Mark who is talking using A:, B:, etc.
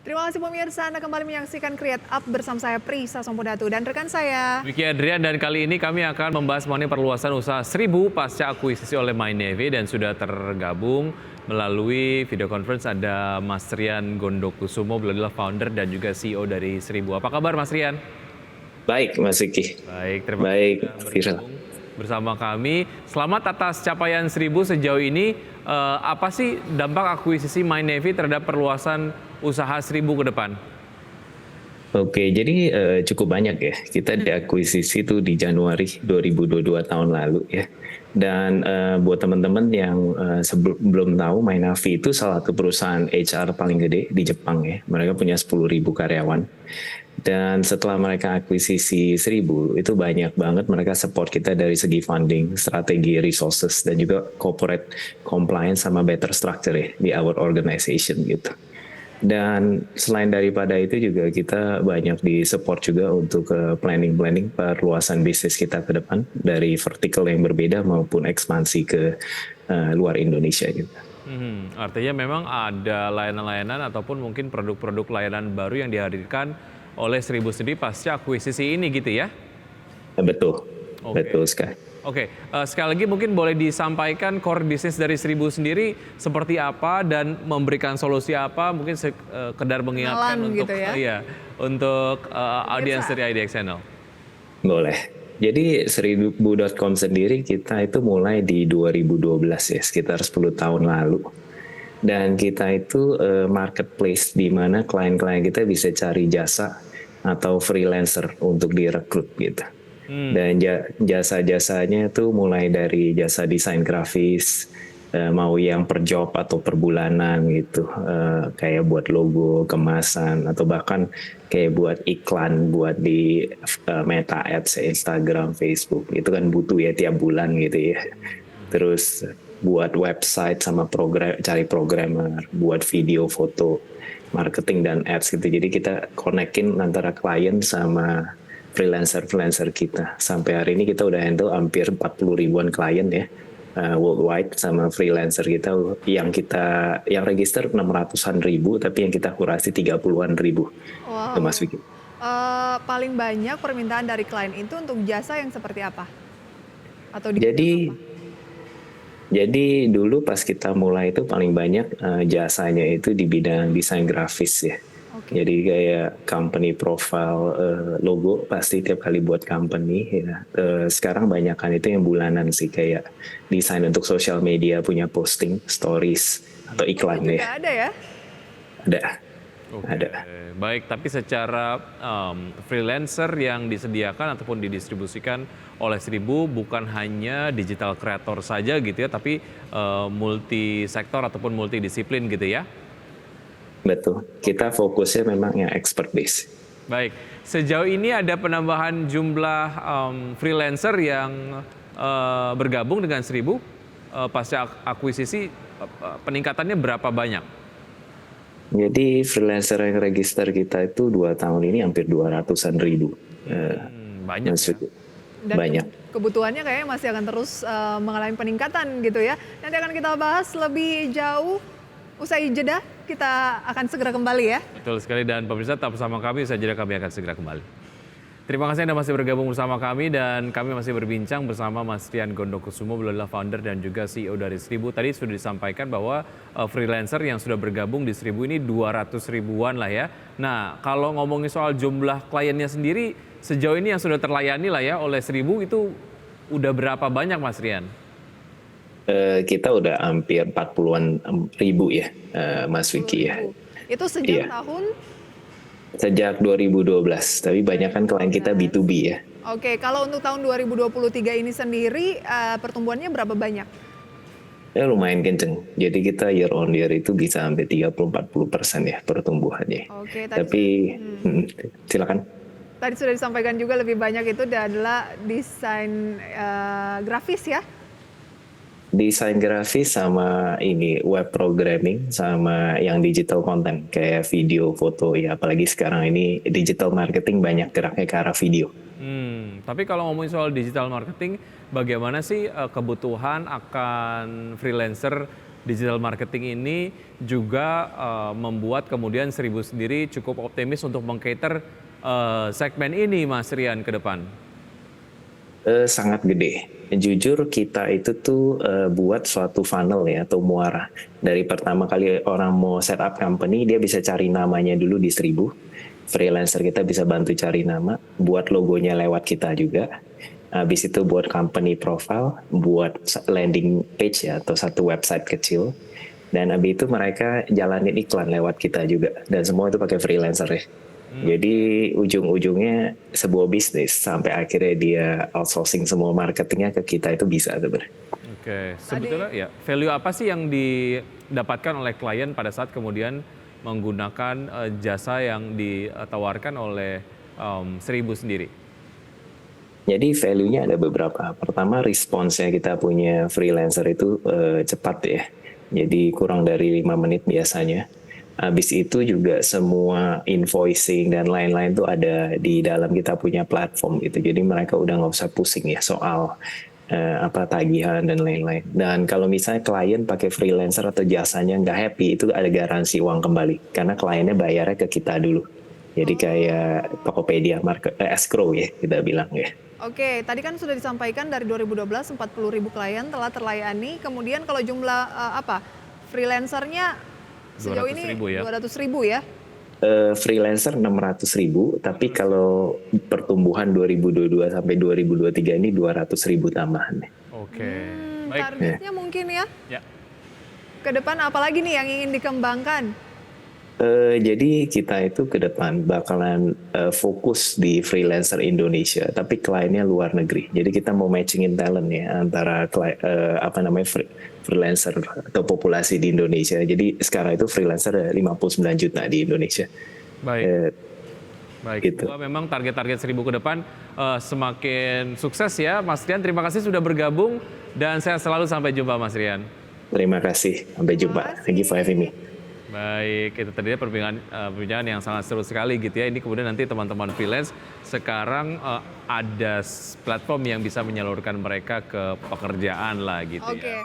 A: Terima kasih pemirsa, Anda kembali menyaksikan Create Up bersama saya Prisa Sompodatu dan rekan saya.
B: Vicky Adrian, dan kali ini kami akan membahas mengenai perluasan usaha Seribu pasca akuisisi oleh My Navy, dan sudah tergabung melalui video conference ada Mas Rian Gondokusumo, beliau adalah founder dan juga CEO dari Seribu. Apa kabar Mas Rian?
C: Baik, Mas Vicky.
B: Baik, terima
C: Baik,
B: kasih sudah
C: Viral.
B: bergabung bersama kami. Selamat atas capaian Seribu sejauh ini. Apa sih dampak akuisisi My Navy terhadap perluasan usaha Seribu ke depan?
C: Oke, jadi cukup banyak ya. Kita diakuisisi itu di Januari 2022 tahun lalu ya. Dan buat teman-teman yang belum tahu, My Navy itu salah satu perusahaan HR paling gede di Jepang ya. Mereka punya 10.000 karyawan. Dan setelah mereka akuisisi Seribu, itu banyak banget mereka support kita dari segi funding, strategi, resources, dan juga corporate compliance sama better structure ya di our organization gitu. Dan selain daripada itu juga kita banyak di-support juga untuk planning perluasan bisnis kita ke depan dari vertical yang berbeda maupun ekspansi ke luar Indonesia juga.
B: Artinya memang ada layanan-layanan ataupun mungkin produk-produk layanan baru yang dihadirkan oleh Seribu sendiri pasca akuisisi ini gitu ya?
C: Betul,
B: Oke.
C: betul sekali.
B: Oke, sekali lagi mungkin boleh disampaikan core bisnis dari Seribu sendiri seperti apa dan memberikan solusi apa, mungkin sekedar mengingatkan
A: Kenalan
B: untuk
A: gitu ya.
B: untuk audiens dari IDX Channel.
C: Boleh. Jadi seribu.com sendiri kita itu mulai di 2012 ya, sekitar 10 tahun lalu. Dan kita itu marketplace di mana klien-klien kita bisa cari jasa atau freelancer untuk direkrut gitu. Dan jasa-jasanya itu mulai dari jasa desain grafis, mau yang per job atau per bulanan gitu, kayak buat logo, kemasan, atau bahkan kayak buat iklan, buat di Meta Ads, Instagram, Facebook, itu kan butuh ya tiap bulan gitu ya. Terus buat website sama cari programmer, buat video, foto, marketing dan ads gitu. Jadi kita konekin antara klien sama freelancer kita. Sampai hari ini kita udah handle hampir 40 ribuan klien ya worldwide, sama freelancer kita yang register 600-an ribu, tapi yang kita kurasi 30-an ribu.
A: Wow.
C: Mas Vicky.
A: Paling banyak permintaan dari klien itu untuk jasa yang seperti apa? Atau di
C: Jadi dulu pas kita mulai itu paling banyak jasanya itu di bidang desain grafis ya.
A: Oke.
C: Jadi kayak company profile, logo pasti tiap kali buat company ya. Sekarang banyakan itu yang bulanan sih, kayak desain untuk social media, punya posting, stories atau iklan
A: juga
C: ya.
A: ada ya?
C: Ada.
B: Oke,
C: Ada.
B: baik. Tapi secara freelancer yang disediakan ataupun didistribusikan oleh Seribu bukan hanya digital creator saja gitu ya, tapi multi sektor ataupun multidisiplin gitu ya?
C: Betul. Kita fokusnya memang yang expert base.
B: Baik. Sejauh ini ada penambahan jumlah freelancer yang bergabung dengan Seribu pasca akuisisi, peningkatannya berapa banyak?
C: Jadi freelancer yang register kita itu 2 tahun ini hampir 200-an ribu.
B: Banyak ya?
A: Dan
C: Banyak.
A: kebutuhannya kayaknya masih akan terus mengalami peningkatan gitu ya. Nanti akan kita bahas lebih jauh usai jeda. Kita akan segera kembali ya.
B: Betul sekali, dan pemirsa tetap bersama kami, usai jeda kami akan segera kembali. Terima kasih Anda masih bergabung bersama kami, dan kami masih berbincang bersama Mas Rian Gondokusumo, beliau adalah founder dan juga CEO dari Seribu. Tadi sudah disampaikan bahwa freelancer yang sudah bergabung di Seribu ini 200 ribuan lah ya. Nah, kalau ngomongin soal jumlah kliennya sendiri, sejauh ini yang sudah terlayani lah ya oleh Seribu itu udah berapa banyak Mas Rian?
C: Kita udah hampir 40-an ribu ya, Mas Vicky ya.
A: Itu sejak
C: Iya.
A: tahun?
C: Sejak 2012, tapi banyak kan klien kita B2B ya.
A: Oke, kalau untuk tahun 2023 ini sendiri pertumbuhannya berapa banyak?
C: Ya lumayan kenceng. Jadi kita year on year itu bisa sampai 30-40% ya pertumbuhannya.
A: Oke,
C: Tapi silakan.
A: tadi sudah disampaikan juga lebih banyak itu adalah desain grafis ya?
C: Desain grafis sama ini web programming sama yang digital content kayak video, foto ya, apalagi sekarang ini digital marketing banyak geraknya ke arah video.
B: Tapi kalau ngomongin soal digital marketing, bagaimana sih kebutuhan akan freelancer digital marketing ini juga membuat kemudian Seribu sendiri cukup optimis untuk meng-cater segmen ini, Mas Rian, ke depan?
C: Sangat gede. Jujur kita itu tuh buat suatu funnel ya atau muara. Dari pertama kali orang mau setup company, dia bisa cari namanya dulu di Seribu. Freelancer kita bisa bantu cari nama, buat logonya lewat kita juga. Habis itu buat company profile, buat landing page ya atau satu website kecil. Dan habis itu mereka jalanin iklan lewat kita juga. Dan semua itu pakai freelancer ya. Jadi ujung-ujungnya sebuah bisnis sampai akhirnya dia outsourcing semua marketingnya ke kita itu bisa sebenarnya.
B: Oke, sebetulnya ya value apa sih yang didapatkan oleh klien pada saat kemudian menggunakan jasa yang ditawarkan oleh Seribu sendiri?
C: Jadi value-nya ada beberapa. Pertama, responsnya kita punya freelancer itu cepat ya. Jadi kurang dari 5 menit biasanya. Habis itu juga semua invoicing dan lain-lain tuh ada di dalam kita punya platform gitu. Jadi mereka udah nggak usah pusing ya soal tagihan dan lain-lain. Dan kalau misalnya klien pakai freelancer atau jasanya nggak happy, itu ada garansi uang kembali. Karena kliennya bayarnya ke kita dulu. Jadi kayak Tokopedia, escrow ya kita bilang ya.
A: Oke, tadi kan sudah disampaikan dari 2012 40.000 klien telah terlayani. Kemudian kalau jumlah freelancernya sejauh ini 200.000 ya?
C: Freelancer 600.000, tapi kalau pertumbuhan 2022 sampai 2023 ini 200.000 tambahan.
B: Oke, baik.
A: Targetnya mungkin ya?
B: Ya.
A: Ke depan apalagi nih yang ingin dikembangkan?
C: Jadi kita itu ke depan bakalan fokus di freelancer Indonesia, tapi kliennya luar negeri. Jadi kita mau matchingin talent ya antara freelancer atau populasi di Indonesia. Jadi sekarang itu freelancer ada 59 juta di Indonesia.
B: Baik. Baik.
C: Gitu.
B: Memang target-target Seribu ke depan semakin sukses ya, Mas Rian. Terima kasih sudah bergabung dan sehat selalu, sampai jumpa, Mas Rian.
C: Terima kasih, sampai jumpa. Thank you for having me.
B: Baik, itu tadi perbincangan yang sangat seru sekali gitu ya. Ini kemudian nanti teman-teman freelance sekarang ada platform yang bisa menyalurkan mereka ke pekerjaan lah gitu ya.